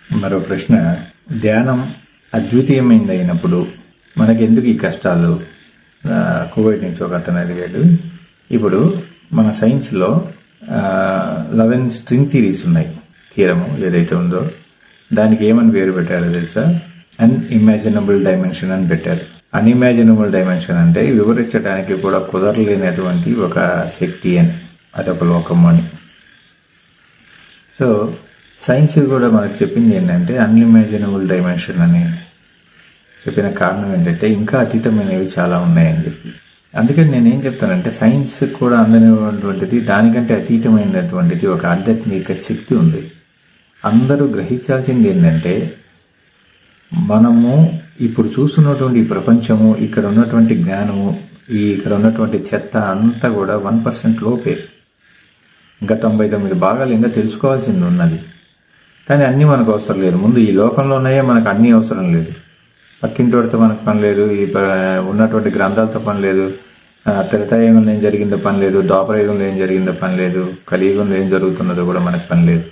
మరో ప్రశ్న, ధ్యానం అద్వితీయమైనది అయినప్పుడు మనకెందుకు ఈ కష్టాలు? కువైట్ నుంచి ఒక అతను అడిగాడు. ఇప్పుడు మన సైన్స్లో 11 స్ట్రింగ్ థియరీస్ ఉన్నాయి. థియరము ఏదైతే ఉందో దానికి ఏమని పేరు పెట్టారో తెలుసా? అన్ఇమాజినబుల్ డైమెన్షన్ అని పెట్టారు. అన్ఇమాజినబుల్ డైమెన్షన్ అంటే వివరించడానికి కూడా కుదరలేనటువంటి ఒక శక్తి అని, అదొక లోకము అని. సో సైన్స్ కూడా మనకు చెప్పింది ఏంటంటే అన్ఇమాజినబుల్ డైమెన్షన్ అని చెప్పిన కారణం ఏంటంటే ఇంకా అతీతమైనవి చాలా ఉన్నాయని చెప్పి. అందుకని నేనేం చెప్తానంటే సైన్స్ కూడా అందనటువంటిది, దానికంటే అతీతమైనటువంటిది ఒక ఆధ్యాత్మిక శక్తి ఉంది. అందరూ గ్రహించాల్సింది ఏంటంటే మనము ఇప్పుడు చూస్తున్నటువంటి ఈ ప్రపంచము, ఇక్కడ ఉన్నటువంటి జ్ఞానము, ఇక్కడ ఉన్నటువంటి చెత్త అంతా కూడా 1% లోపే. ఇంకా 99 భాగాలు ఇంకా తెలుసుకోవాల్సింది ఉన్నది. కానీ అన్నీ మనకు అవసరం లేదు. ముందు ఈ లోకంలో ఉన్నాయే మనకు అన్నీ అవసరం లేదు. పక్కింటితో మనకు పని లేదు, ఈ ఉన్నటువంటి గ్రంథాలతో పని లేదు, త్రేతాయుగంలో ఏం జరిగిందో పని లేదు, ద్వాపరయుగంలో ఏం జరిగిందో పని లేదు, కలియుగంలో ఏం జరుగుతున్నదో కూడా మనకు పని లేదు.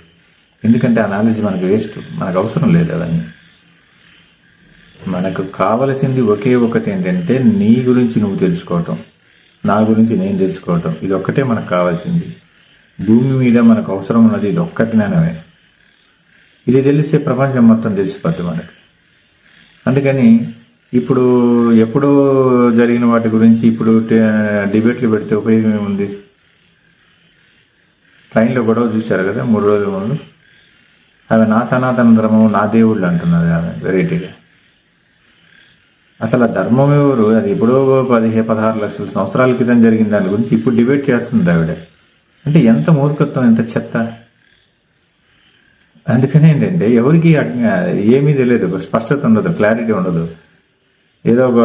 ఎందుకంటే ఆ నాలెడ్జ్ మనకు వేస్ట్, మనకు అవసరం లేదు అవన్నీ. మనకు కావలసింది ఒకే ఒకటి ఏంటంటే నీ గురించి నువ్వు తెలుసుకోవటం, నా గురించి నేను తెలుసుకోవటం. ఇది ఒక్కటే మనకు కావాల్సింది. భూమి మీద మనకు అవసరం ఉన్నది ఇది ఒక్క జ్ఞానమే. ఇది తెలిస్తే ప్రపంచం మొత్తం తెలిసిపోద్ది మనకు. అందుకని ఇప్పుడు ఎప్పుడో జరిగిన వాటి గురించి ఇప్పుడు డిబేట్లు పెడితే ఉపయోగం ఏముంది? ట్రైన్లో గొడవ చూశారు కదా 3 రోజుల ముందు. ఆమె నా సనాతన ధర్మం, నా దేవుళ్ళు అంటున్నది ఆమె వెరైటీగా. అసలు ఆ ధర్మం ఎవరు? అది ఎప్పుడో 16 లక్షల సంవత్సరాల క్రితం జరిగిన దాని గురించి ఇప్పుడు డిబేట్ చేస్తుంది ఆవిడ. అంటే ఎంత మూర్ఖత్వం, ఎంత చెత్త. అందుకని ఏంటంటే ఎవరికి ఏమీ తెలియదు, స్పష్టత ఉండదు, క్లారిటీ ఉండదు. ఏదో ఒక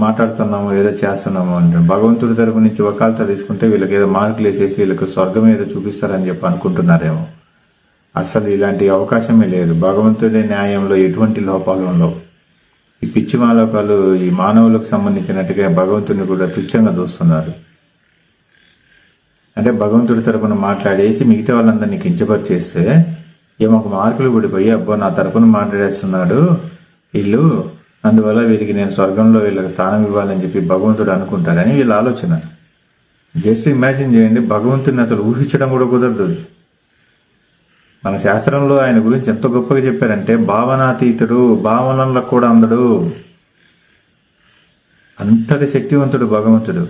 మాట్లాడుతున్నాము, ఏదో చేస్తున్నాము అంటే భగవంతుడి తరపు నుంచి వకాల్తా తీసుకుంటే వీళ్ళకి ఏదో మార్కులు వేసేసి వీళ్ళకి స్వర్గం ఏదో చూపిస్తారని చెప్పి అనుకుంటున్నారేమో. అసలు ఇలాంటి అవకాశమే లేదు. భగవంతుడి న్యాయంలో ఎటువంటి లోపాలు ఉండవు. ఈ పిచ్చి మాలోకాలు ఈ మానవులకు సంబంధించినట్టుగా భగవంతుడిని కూడా తుచ్చంగా చూస్తున్నారు. అంటే భగవంతుడి తరపున మాట్లాడేసి మిగతా వాళ్ళందరినీ కించపరిచేస్తే ఏమో ఒక మార్కులు పడిపోయి అబ్బో నా తరపున మాట్లాడేస్తున్నాడు వీళ్ళు, అందువల్ల వీరికి నేను స్వర్గంలో వీళ్ళకి స్థానం ఇవ్వాలని చెప్పి భగవంతుడు అనుకుంటారని వీళ్ళ ఆలోచన. జస్ట్ ఇమాజిన్ చేయండి, భగవంతుడిని అసలు ఊహించడం కూడా కుదరదు. మన శాస్త్రంలో ఆయన గురించి ఎంత గొప్పగా చెప్పారంటే భావనాతీతుడు, భావనలకు కూడా అందడు, అంతటి శక్తివంతుడు భగవంతుడు.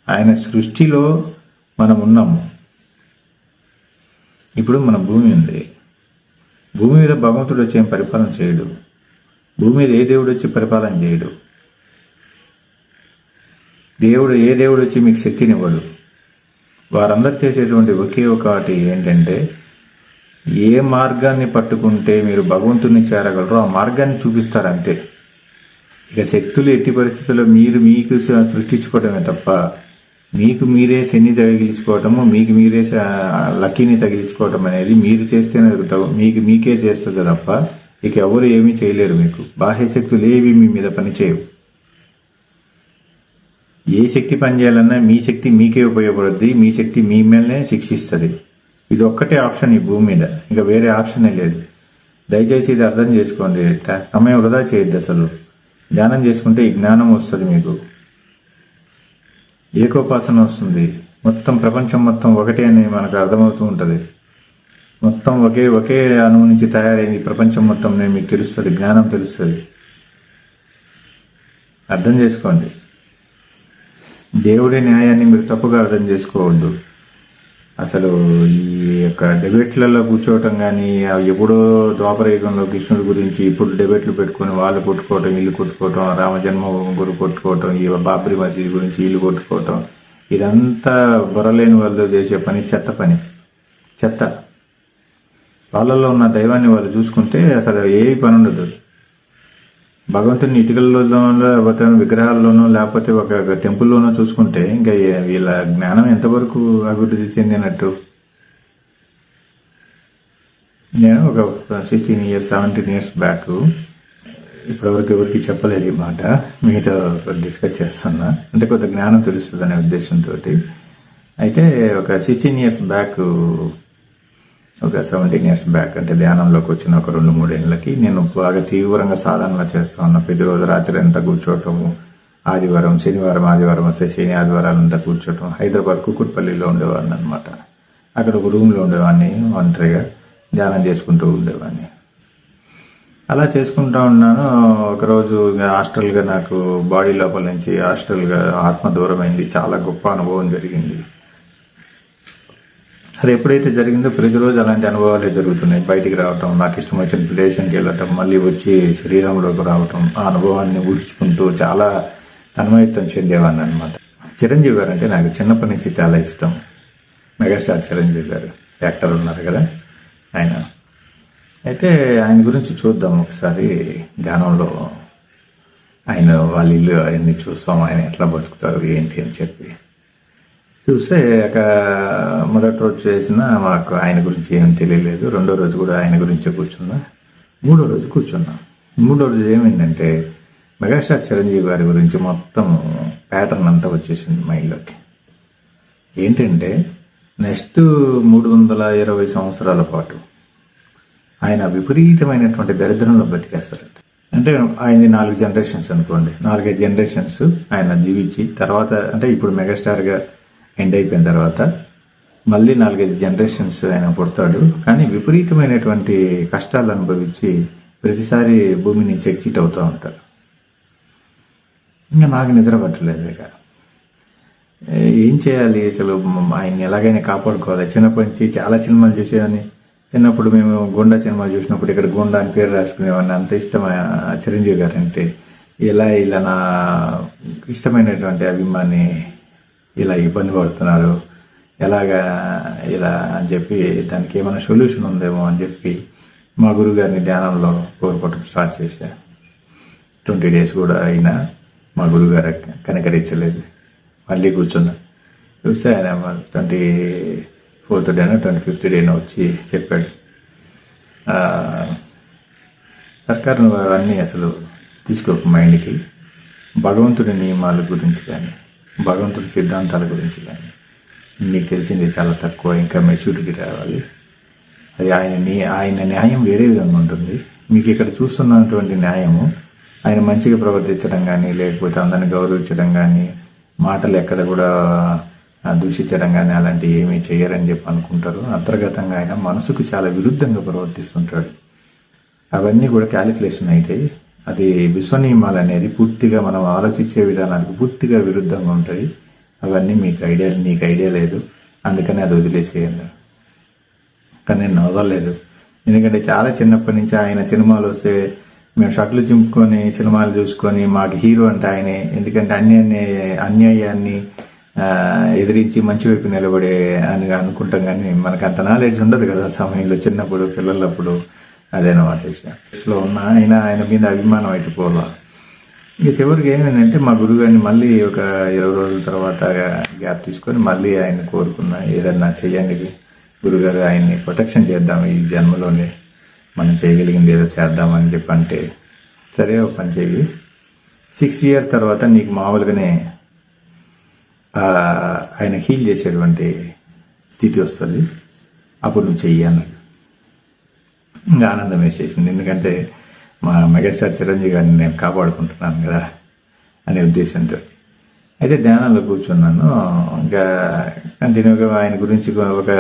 ఆయన సృష్టిలో మనం ఉన్నాము. ఇప్పుడు మన భూమి ఉంది. భూమి మీద భగవంతుడు వచ్చి ఏం పరిపాలన చేయడు. భూమి మీద ఏ దేవుడు వచ్చి పరిపాలన చేయడు. ఏ దేవుడు వచ్చి మీకు శక్తినివ్వడు. వారందరూ చేసేటువంటి ఒకే ఒకటి ఏంటంటే ఏ మార్గాన్ని పట్టుకుంటే మీరు భగవంతుడిని చేరగలరో ఆ మార్గాన్ని చూపిస్తారు అంతే. ఇక శక్తులు ఎట్టి పరిస్థితుల్లో మీకు సృష్టించుకోవడమే తప్ప మీకు మీరే శని తగిలించుకోవటము, మీకు మీరే లక్కీని తగిలించుకోవటం అనేది మీరు చేస్తేనే మీకే చేస్తుంది తప్ప ఇక ఎవరు ఏమీ చేయలేరు. మీకు బాహ్య శక్తులు ఏవి మీ మీద పనిచేయవు. ఏ శక్తి పనిచేయాలన్నా మీ శక్తి మీకే ఉపయోగపడుద్ది, మీ శక్తి మీ మీదనే శిక్షిస్తుంది. ఇది ఒక్కటే ఆప్షన్ ఈ భూమి మీద, ఇక వేరే ఆప్షనే లేదు. దయచేసి ఇది అర్థం చేసుకోండి. సమయం వృధా చేయొద్దు. అసలు ధ్యానం చేసుకుంటే ఈ జ్ఞానం వస్తుంది, మీకు ఏకోపాసన వస్తుంది. మొత్తం ప్రపంచం మొత్తం ఒకటే అని మనకు అర్థమవుతూ ఉంటుంది. మొత్తం ఒకే అణువు నుంచి తయారైంది ప్రపంచం మొత్తం నేను మీకు తెలుస్తుంది, జ్ఞానం తెలుస్తుంది. అర్థం చేసుకోండి. దేవుడి న్యాయాన్ని మీరు తప్పుగా అర్థం చేసుకోవద్దు. అసలు ఈ యొక్క డిబేట్లలో కూర్చోవటం కానీ, ఎప్పుడో ద్వాపరయుగంలో కృష్ణుడి గురించి ఇప్పుడు డిబేట్లు పెట్టుకొని వాళ్ళు కొట్టుకోవటం, వీళ్ళు కొట్టుకోవటం, రామజన్మభూమి గురి కొట్టుకోవటం, ఈ బాబ్రీ మసీద్ గురించి వీళ్ళు కొట్టుకోవటం, ఇదంతా బుర్రలేని వాళ్ళు చేసే పని, చెత్త పని, చెత్త. వాళ్ళల్లో ఉన్న దైవాన్ని వాళ్ళు చూసుకుంటే అసలు ఏ పని ఉండదు. భగవంతుని ఇటుకల్లోనో లేకపోతే విగ్రహాల్లోనో లేకపోతే ఒక టెంపుల్లోనో చూసుకుంటే ఇంకా వీళ్ళ జ్ఞానం ఎంతవరకు అభివృద్ధి చెందినట్టు. నేను ఒక 16 years 17 years బ్యాక్, ఇప్పటివరకు ఎవరికి చెప్పలేదు ఈ మాట, మీతో డిస్కస్ చేస్తున్నా, అంటే కొంత జ్ఞానం తెలుస్తుంది అనే ఉద్దేశంతో. అయితే ఒక 16 years బ్యాక్ ఒక 17 years బ్యాక్, అంటే ధ్యానంలోకి వచ్చిన ఒక 2-3 ఏళ్ళకి నేను బాగా తీవ్రంగా సాధనలు చేస్తూ ఉన్నా. ప్రతిరోజు రాత్రి అంతా కూర్చోవటము, ఆదివారం శనివారం ఆదివారం వస్తే శని ఆదివారాలంతా కూర్చోవటం. హైదరాబాద్ కుకుట్పల్లిలో ఉండేవాడిని అనమాట. అక్కడ ఒక రూమ్లో ఉండేవాడిని, ఒంటరిగా ధ్యానం చేసుకుంటూ ఉండేవాడిని. అలా చేసుకుంటూ ఉన్నాను. ఒకరోజు హాస్టల్గా నాకు బాడీ లోపల నుంచి హాస్టల్గా ఆత్మ దూరమైంది. చాలా గొప్ప అనుభవం జరిగింది. అది ఎప్పుడైతే జరిగిందో ప్రతిరోజు అలాంటి అనుభవాలే జరుగుతున్నాయి. బయటికి రావటం, నాకు ఇష్టం వచ్చిన ప్లేషన్కి వెళ్ళటం, మళ్ళీ వచ్చి శరీరంలోకి రావటం, ఆ అనుభవాన్ని ఊహించుకుంటూ చాలా తన్మయత్వం చెందేవాడిని అనమాట. చిరంజీవి గారు అంటే నాకు చిన్నప్పటి నుంచి చాలా ఇష్టం. మెగాస్టార్ చిరంజీవి గారు, యాక్టర్ ఉన్నారు కదా ఆయన. అయితే ఆయన గురించి చూద్దాం ఒకసారి. ధ్యానంలో ఆయన వాళ్ళ ఇల్లు అవన్నీ చూస్తాం, ఆయన ఎట్లా బతుకుతారు ఏంటి అని చెప్పి చూస్తే మొదటి రోజు చేసిన మాకు ఆయన గురించి ఏం తెలియలేదు. రెండో రోజు కూడా ఆయన గురించే కూర్చున్నా. మూడో రోజు ఏమైందంటే మెగాస్టార్ చిరంజీవి గారి గురించి మొత్తం ప్యాటర్న్ అంతా వచ్చేసింది మైండ్లోకి. ఏంటంటే నెక్స్ట్ 320 సంవత్సరాల పాటు ఆయన విపరీతమైనటువంటి దరిద్రంలో బతికేస్తారట. అంటే ఆయనది 4 generations అనుకోండి, 4-5 generations ఆయన జీవించి తర్వాత, అంటే ఇప్పుడు మెగాస్టార్గా ఎండ్ అయిపోయిన తర్వాత మళ్ళీ 4-5 generations ఆయన పుడతాడు. కానీ విపరీతమైనటువంటి కష్టాలు అనుభవించి ప్రతిసారి భూమి నుంచి ఎగ్జిట్ అవుతూ ఉంటారు. ఇంకా నాకు నిద్ర పట్టలేదు. ఇక ఏం చేయాలి అసలు, ఆయన్ని ఎలాగైనా కాపాడుకోవాలి. చిన్నప్పటి నుంచి చాలా సినిమాలు చూసేవాడిని. చిన్నప్పుడు మేము గుండా సినిమా చూసినప్పుడు ఇక్కడ గుండా అని పేరు రాసుకునేవాడిని. అంత ఇష్టం చిరంజీవి గారు అంటే. ఇలా నా ఇష్టమైనటువంటి అభిమాని ఇలా ఇబ్బంది పడుతున్నారు, ఎలాగా ఇలా అని చెప్పి దానికి ఏమైనా సొల్యూషన్ ఉందేమో అని చెప్పి మా గురుగారిని ధ్యానంలో కోరుకోవటం స్టార్ట్ చేశా. 20 days కూడా అయినా మా గురుగారు కనకరించలేదు. మళ్ళీ కూర్చున్నా. చూస్తే ఆయన 24th డేనో 25th డేనో వచ్చి చెప్పాడు, సర్కార్ నువ్వు అవన్నీ అసలు తీసుకోకు మైండ్కి. భగవంతుడి నియమాల గురించి కానీ భగవంతుడి సిద్ధాంతాల గురించి కానీ మీకు తెలిసింది చాలా తక్కువ. ఇంకా మెచ్యూరిటీ రావాలి. అది ఆయన న్యాయం వేరే విధంగా ఉంటుంది. మీకు ఇక్కడ చూస్తున్నటువంటి న్యాయము ఆయన మంచిగా ప్రవర్తించడం కానీ, లేకపోతే అందరిని గౌరవించడం కానీ, మాటలు ఎక్కడ కూడా దూషించడం కానీ అలాంటివి ఏమీ చేయరని చెప్పి అనుకుంటారు. అంతర్గతంగా ఆయన మనసుకు చాలా విరుద్ధంగా ప్రవర్తిస్తుంటాడు. అవన్నీ కూడా క్యాలిక్యులేషన్ అవుతాయి. అది విశ్వనియమాలు అనేది పూర్తిగా మనం ఆలోచించే విధానానికి పూర్తిగా విరుద్ధంగా ఉంటుంది. అవన్నీ నీకు ఐడియా లేదు, అందుకని అది వదిలేసేయండి. కానీ నేను వదలలేదు. ఎందుకంటే చాలా చిన్నప్పటి నుంచి ఆయన సినిమాలు వస్తే మేము షర్ట్లు చింపుకొని సినిమాలు చూసుకొని మాకు హీరో అంటే ఆయనే. ఎందుకంటే అన్యాయాన్ని ఎదిరించి మంచి వైపు నిలబడే అని అనుకుంటాం. కానీ మనకు అంత నాలెడ్జ్ ఉండదు కదా సమయంలో, చిన్నప్పుడు పిల్లలప్పుడు. అదేనమాట విషయంలో ఉన్న ఆయన మీద అభిమానం అయితే పోలా. ఇక చివరికి ఏమైందంటే మా గురుగారిని మళ్ళీ ఒక 20 రోజుల తర్వాత గ్యాప్ తీసుకొని మళ్ళీ ఆయన కోరుకున్నా, ఏదన్నా చెయ్యండి గురుగారు, ఆయన్ని ప్రొటెక్షన్ చేద్దాం, ఈ జన్మలోనే మనం చేయగలిగింది ఏదో చేద్దామని చెప్పి అంటే, సరే ఒక పని చెయ్యి, 6 years తర్వాత నీకు మామూలుగానే ఆయన హీల్ చేసేటువంటి స్థితి వస్తుంది, అప్పుడు నువ్వు చెయ్యి అన్నాడు. ఇంకా ఆనందం వేసేసింది. ఎందుకంటే మా మెగాస్టార్ చిరంజీవి గారిని నేను కాపాడుకుంటున్నాను కదా అనే ఉద్దేశంతో. అయితే ధ్యానంలో కూర్చున్నాను. ఇంకా కంటిన్యూగా ఆయన గురించి ఒక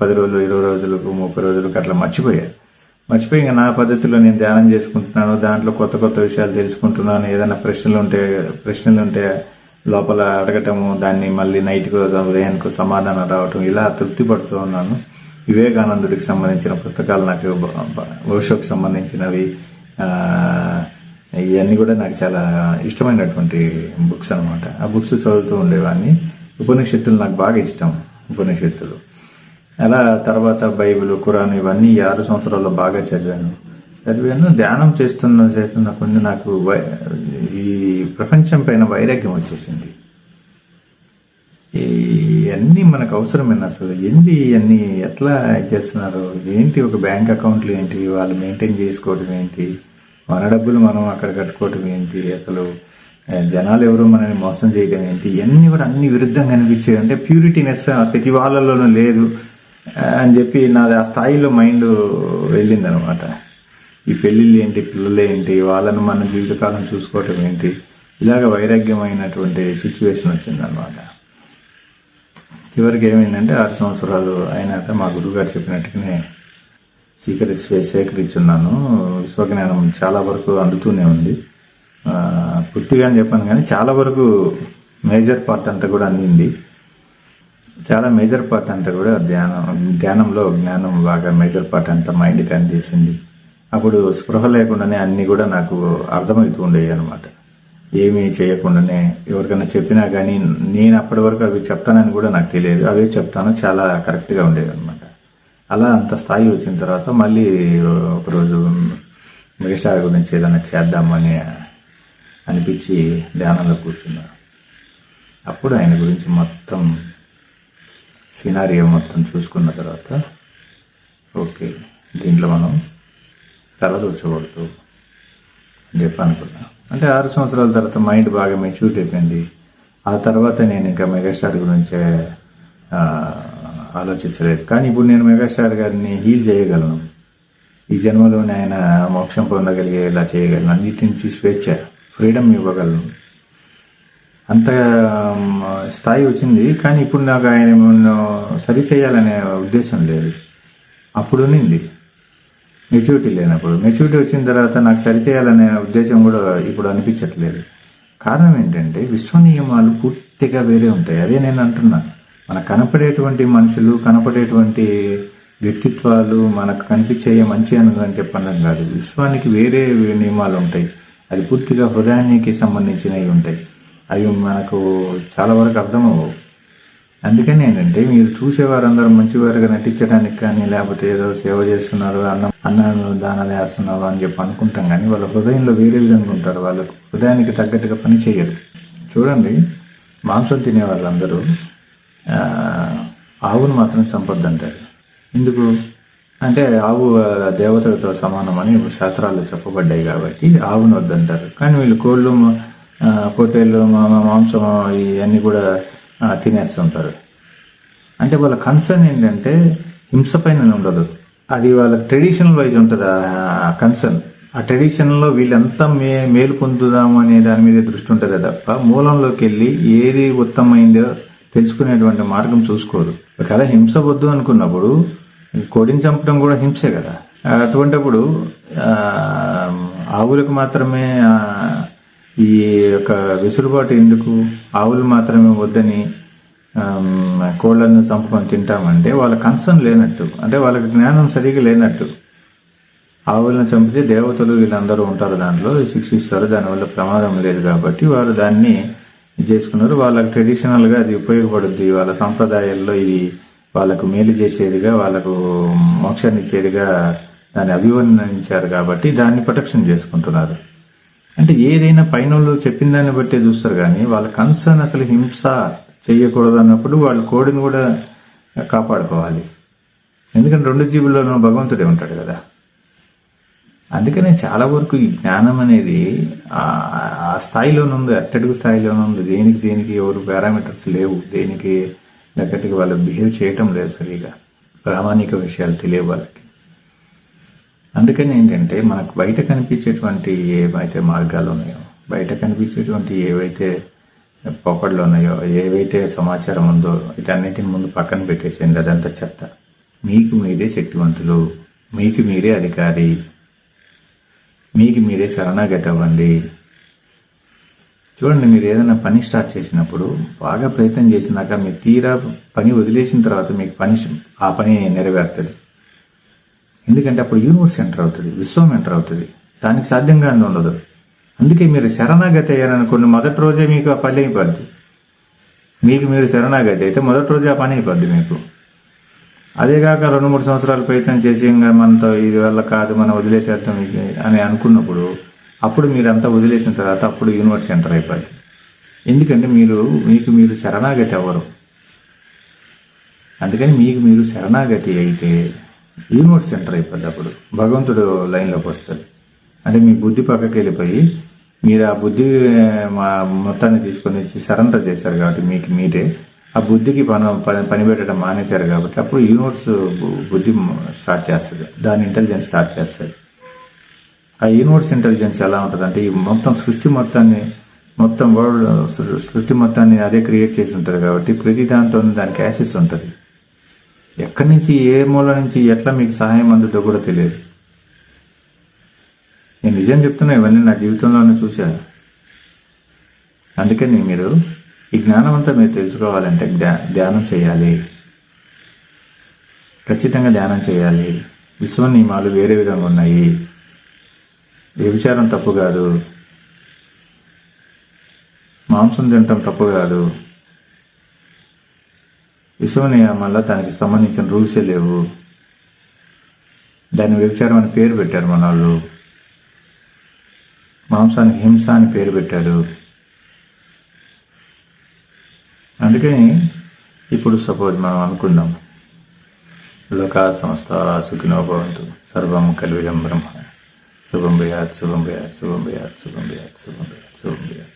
10 రోజులు 20 రోజులకు 30 రోజులకు అట్లా మర్చిపోయి ఇంకా నా పద్ధతిలో నేను ధ్యానం చేసుకుంటున్నాను. దాంట్లో కొత్త కొత్త విషయాలు తెలుసుకుంటున్నాను. ఏదైనా ప్రశ్నలు ఉంటే లోపల అడగటము, దాన్ని మళ్ళీ నైట్కు ఉదయానికి సమాధానం రావటం, ఇలా తృప్తి పడుతూ ఉన్నాను. వివేకానందుడికి సంబంధించిన పుస్తకాలు, నాకు ఓషోకి సంబంధించినవి, ఇవన్నీ కూడా నాకు చాలా ఇష్టమైనటువంటి బుక్స్ అనమాట. ఆ బుక్స్ చదువుతూ ఉండేవాడిని. ఉపనిషత్తులు నాకు బాగా ఇష్టం. ఉపనిషత్తులు అలా తర్వాత బైబిల్, ఖురాన్ ఇవన్నీ 6 సంవత్సరాల్లో బాగా చదివాను. ధ్యానం చేస్తున్న కొన్ని నాకు ఈ ప్రపంచం పైన వైరాగ్యం వచ్చేసింది. ఇవన్నీ మనకు అవసరమైన అసలు ఏంది, ఇవన్నీ ఎట్లా చేస్తున్నారు ఏంటి, ఒక బ్యాంక్ అకౌంట్లు ఏంటి, వాళ్ళు మెయింటైన్ చేసుకోవడం ఏంటి, మన డబ్బులు మనం అక్కడ కట్టుకోవటం ఏంటి, అసలు జనాలు ఎవరు మనల్ని మోసం చేయడం ఏంటి, ఇవన్నీ కూడా అన్ని విరుద్ధంగా అనిపించాయి. అంటే ప్యూరిటీనెస్ ప్రతి వాళ్ళలోనూ లేదు. అని చెప్పి నాది ఆ స్థాయిలో మైండ్ వెళ్ళిందనమాట. ఈ పెళ్ళిళ్ళు ఏంటి, పిల్లలు ఏంటి, వాళ్ళను మన జీవితకాలం చూసుకోవటం ఏంటి, ఇలాగ వైరాగ్యమైనటువంటి సిచ్యువేషన్ వచ్చిందనమాట. చివరికి ఏమైందంటే 6 సంవత్సరాలు అయినాక మా గురువుగారు చెప్పినట్టుగానే సేకరించున్నాను. విశ్వజ్ఞానం చాలా వరకు అందుతూనే ఉంది. పూర్తిగా అని చెప్పాను కానీ చాలా వరకు మేజర్ పార్ట్ అంతా కూడా అందింది. చాలా మేజర్ పార్ట్ అంతా కూడా ధ్యానంలో జ్ఞానం బాగా మేజర్ పార్ట్ అంతా మైండ్కి అందేసింది. అప్పుడు స్పృహ లేకుండానే అన్నీ కూడా నాకు అర్థమవుతూ ఉండేవి అనమాట. ఏమీ చేయకుండానే ఎవరికైనా చెప్పినా కానీ నేను అప్పటి వరకు అవి చెప్తానని కూడా నాకు తెలియదు, అవే చెప్తాను, చాలా కరెక్ట్గా ఉండేవి అనమాట. అలా అంత స్థాయి వచ్చిన తర్వాత మళ్ళీ ఒకరోజు మెగాస్టార్ గురించి ఏదైనా చేద్దామని అనిపించి ధ్యానంలో కూర్చున్నా. అప్పుడు ఆయన గురించి మొత్తం సినారియో మొత్తం చూసుకున్న తర్వాత ఓకే, దీంట్లో మనం తలదూర్చకూడదు అని చెప్పి అనుకున్నా. అంటే 6 సంవత్సరాల తర్వాత మైండ్ బాగా మెచ్యూరిటీ అయిపోయింది. ఆ తర్వాత నేను ఇంకా మెగాస్టార్ గురించే ఆలోచించలేదు. కానీ ఇప్పుడు నేను మెగాస్టార్ గారిని హీల్ చేయగలను, ఈ జన్మలోనే ఆయన మోక్షం పొందగలిగేలా చేయగలను, అన్నిటి నుంచి స్వేచ్ఛ, ఫ్రీడమ్ ఇవ్వగలను, అంత స్థాయి వచ్చింది. కానీ ఇప్పుడు నాకు ఆయన సరి చేయాలనే ఉద్దేశం లేదు. అప్పుడు ఉన్నింది మెచ్యూరిటీ లేనప్పుడు. మెచ్యూరిటీ వచ్చిన తర్వాత నాకు సరి చేయాలనే ఉద్దేశం కూడా ఇప్పుడు అనిపించట్లేదు. కారణం ఏంటంటే విశ్వ నియమాలు పూర్తిగా వేరే ఉంటాయి. అదే నేను అంటున్నాను. మనకు కనపడేటువంటి మనుషులు, కనపడేటువంటి వ్యక్తిత్వాలు మనకు కనిపించే మంచి అని చెప్పడం కాదు. విశ్వానికి వేరే నియమాలు ఉంటాయి. అది పూర్తిగా హృదయానికి సంబంధించినవి ఉంటాయి. అవి మనకు చాలా వరకు అర్థమవు. అందుకని ఏంటంటే మీరు చూసేవారందరూ మంచివారుగా నటించడానికి కానీ, లేకపోతే ఏదో సేవ చేస్తున్నారు, అన్నం దానాలు వేస్తున్నారు అని చెప్పి అనుకుంటాం. కానీ వాళ్ళ హృదయంలో వేరే విధంగా ఉంటారు. వాళ్ళకు హృదయానికి తగ్గట్టుగా పని చేయరు. చూడండి, మాంసం తినే వాళ్ళందరూ ఆవును మాత్రం చంపొద్దంటారు. ఎందుకు అంటే ఆవు దేవతలతో సమానమని శాస్త్రాలు చెప్పబడ్డాయి కాబట్టి ఆవును వద్దంటారు. కానీ వీళ్ళు కోళ్ళు, పొట్టేళ్ళు, మాంసం ఇవన్నీ కూడా తినేస్తుంటారు. అంటే వాళ్ళ కన్సర్న్ ఏంటంటే హింస పైన ఉండదు. అది వాళ్ళ ట్రెడిషనల్ వైజ్ ఉంటుంది ఆ కన్సర్న్. ఆ ట్రెడిషన్లో వీళ్ళంతా మేలు పొందుదాము అనే దాని మీద దృష్టి ఉంటుంది తప్ప మూలంలోకి వెళ్ళి ఏది ఉత్తమైందో తెలుసుకునేటువంటి మార్గం చూసుకోరు. ఒకవేళ హింస వద్దు అనుకున్నప్పుడు కోడిని చంపడం కూడా హింసే కదా. అటువంటిప్పుడు ఆవులకు మాత్రమే ఈ యొక్క వెసులుబాటు ఎందుకు? ఆవులు మాత్రమే వద్దని కోళ్లను చంపుకొని తింటామంటే వాళ్ళ కన్సర్న్ లేనట్టు, అంటే వాళ్ళకి జ్ఞానం సరిగా లేనట్టు. ఆవులను చంపితే దేవతలు వీళ్ళందరూ ఉంటారు, దాంట్లో శిక్షిస్తారు, దానివల్ల ప్రమాదం లేదు కాబట్టి వారు దాన్ని చేసుకున్నారు. వాళ్ళకి ట్రెడిషనల్గా అది ఉపయోగపడుద్ది, వాళ్ళ సంప్రదాయాల్లో ఇది వాళ్ళకు మేలు చేసేదిగా, వాళ్ళకు మోక్షాన్ని ఇచ్చేదిగా దాన్ని అభివర్ణించారు కాబట్టి దాన్ని ప్రొటెక్షన్ చేసుకుంటున్నారు. అంటే ఏదైనా పైన చెప్పిన దాన్ని బట్టే చూస్తారు. కానీ వాళ్ళ కన్సర్న్ అసలు హింస చేయకూడదు అన్నప్పుడు వాళ్ళు కోడిని కూడా కాపాడుకోవాలి. ఎందుకంటే 2 జీవుల్లోనూ భగవంతుడే ఉంటాడు కదా. అందుకనే చాలా వరకు ఈ జ్ఞానం అనేది ఆ స్థాయిలోనే ఉంది, అట్టడుగు స్థాయిలోనే ఉంది. దేనికి ఎవరు పారామీటర్స్ లేవు, దేనికి తగ్గట్టుగా వాళ్ళు బిహేవ్ చేయటం లేదు సరిగా, ప్రామాణిక విషయాలు తెలియవు వాళ్ళకి. అందుకని ఏంటంటే మనకు బయట కనిపించేటువంటి ఏవైతే మార్గాలు ఉన్నాయో, బయట కనిపించేటువంటి ఏవైతే పోకడలు ఉన్నాయో, ఏవైతే సమాచారం ఉందో వీటన్నిటిని ముందు పక్కన పెట్టేసేయండి. అదంతా చెత్త. మీకు మీరే శక్తివంతులు, మీకు మీరే అధికారి, మీకు మీరే శరణాగతి అవ్వండి. చూడండి, మీరు ఏదైనా పని స్టార్ట్ చేసినప్పుడు బాగా ప్రయత్నం చేసినాక మీరు తీరా పని వదిలేసిన తర్వాత మీకు ఆ పని నెరవేరుతుంది. ఎందుకంటే అప్పుడు యూనివర్స్ ఎంటర్ అవుతుంది, విశ్వం ఎంటర్ అవుతుంది, దానికి సాధ్యంగా ఉండదు. అందుకే మీరు శరణాగతి అయ్యారనుకోండి, మొదటి రోజే మీకు ఆ పని అయిపోద్ది. మీకు మీరు శరణాగతి అయితే మొదటి రోజే ఆ పని అయిపోద్ది మీకు. అదేగాక 2-3 సంవత్సరాలు ప్రయత్నం చేసి ఇంకా మనతో ఇది వల్ల కాదు, మనం వదిలేసేద్దాం అని అనుకున్నప్పుడు అప్పుడు మీరు అంతా వదిలేసిన తర్వాత అప్పుడు యూనివర్స్ ఎంటర్ అయిపోద్ది. ఎందుకంటే మీకు మీరు శరణాగతి అవ్వరు. అందుకని మీకు మీరు శరణాగతి అయితే యూనివర్స్ సెంటర్ అయిపోద్ది. అప్పుడు భగవంతుడు లైన్లోకి వస్తాడు. అంటే మీ బుద్ధి పక్కకి వెళ్ళిపోయి మీరు ఆ బుద్ధి మొత్తాన్ని తీసుకొని వచ్చి సరెండర్ చేశారు కాబట్టి మీకు మీరే ఆ బుద్ధికి పని పెట్టడం మానేశారు కాబట్టి అప్పుడు యూనివర్స్ బుద్ధి స్టార్ట్ చేస్తుంది, దాని ఇంటెలిజెన్స్ స్టార్ట్ చేస్తుంది. ఆ యూనివర్స్ ఇంటెలిజెన్స్ ఎలా ఉంటుందంటే ఈ మొత్తం మొత్తం వరల్డ్ సృష్టి మొత్తాన్ని అదే క్రియేట్ చేసి ఉంటుంది కాబట్టి ప్రతి దాంతో దానికి యాక్సెస్ ఉంటుంది. ఎక్కడి నుంచి ఏ మూల నుంచి ఎట్లా మీకు సహాయం అందుతో కూడా తెలియదు. నేను నిజం చెప్తున్నా, ఇవన్నీ నా జీవితంలోనే చూశాను. అందుకని మీరు ఈ జ్ఞానం అంతా మీరు తెలుసుకోవాలంటే ధ్యానం చేయాలి, ఖచ్చితంగా ధ్యానం చేయాలి. విశ్వ నియమాలు వేరే విధంగా ఉన్నాయి. వ్యభిచారం తప్పు కాదు, మాంసం తినటం తప్పు కాదు. విశ్వ నియమాల్లో దానికి సంబంధించిన రూల్సే లేవు. దాన్ని వ్యభిచారం అని పేరు పెట్టారు మన వాళ్ళు. మాంసానికి హింస అని పేరు పెట్టారు. అందుకని ఇప్పుడు సపోజ్ మనం అనుకుందాం, లోకా సమస్త సుఖినో భవంతు, సర్వం కల్విదం బ్రహ్మ, శుభం భయాత్ శుభం భయాత్ శుభం భయాత్ శుభం భయాత్ శుభం భయాత్ శుభం భయాత్.